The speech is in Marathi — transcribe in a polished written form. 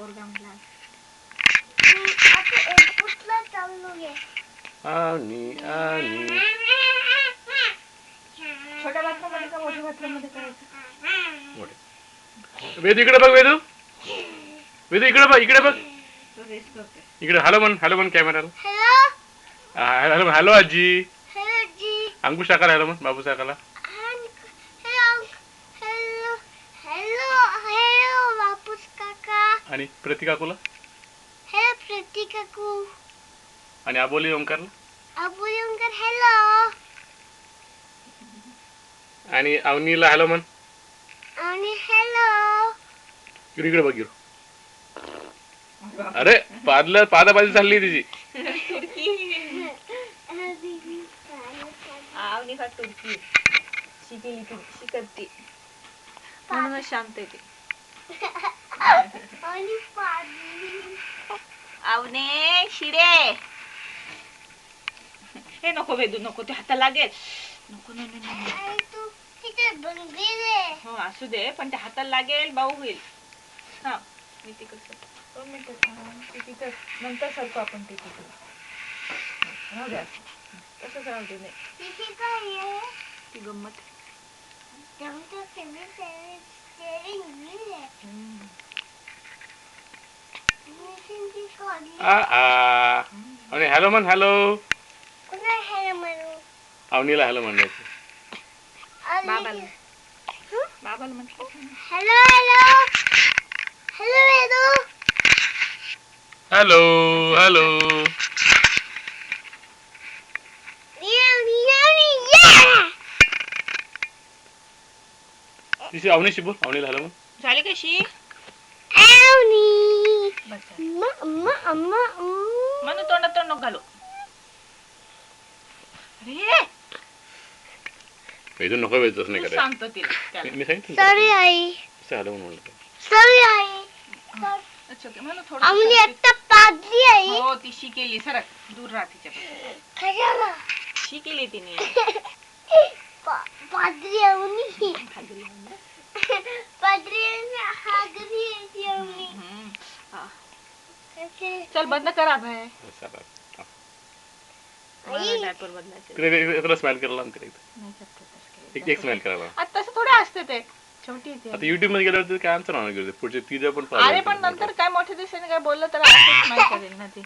पोरगा म्हटला आणि आणि छोट्या बाथरूम मध्ये का मोठ्या बाथरूम मध्ये करायचं? मोठे. वेदू इकडे बघ, वेदू वेदू इकडे बघ, इकडे बघ, तो रेस्ट करतोय. इकडे. हॅलो म्हण कॅमेराला. हॅलो हॅलो आजी. अंकुश टाकाला हॅलो म्हण, बाबू टाकाला. आणि प्रती काकूला. आणि आबोली ओंकारला. आणि अवनीला हॅलो म्हण. इकडे बघ. अरे पादाबाजी चालली तिची. आवनी का तुर्की शिकती म्हणूनच शांत आहे ती. आवने शिडे हे नको वेदू नको, ते हाताला लागेल. नको हो असू दे, पण ते हाताला लागेल, बाऊ होईल. हा मी ते कसं 2 मिनिटं तिथं नंतर सरतो आपण ते तिथं राहू द्या तसंच राहू दे. नाही ती गंमत आणि हॅलो म्हण. हॅलो अवनीला हॅलो म्हणायचं. बाबाला बाबाला म्हटलं हॅलो हॅलो. तिची अवनीशी बोल. अवनीला हॅलो म्हण. झाली कशी म्हणून तोंडात तोंड नको घालू. अरे वेदू नको, वेदू तसं नाही करायचं. सांगतो तिला मी सांगितलं सॉरी आई. हॅलो म्हणून. Sorry I. म्हणून आम्ही थोडं आता पाजली आई. हो ती शिकेली. सरक दूर राहा तिच्यापासून. कशाला शिकेली तिने. पाजली आम्ही. पाजली आम्ही. चल बंद करा भाई. आई. डायपर बदलायचं. तुला स्माइल करायला आमच्या एक स्माइल करायला. आता तसं थोडं असते ते छोटी आता युट्यूब मध्ये गेल्यावर काय आन्सर आणून घेऊ. पुढचे तिथे पण अरे पण नंतर काय मोठ्या दिवसाने काय बोललं तर असंच नाही करेल ना ती.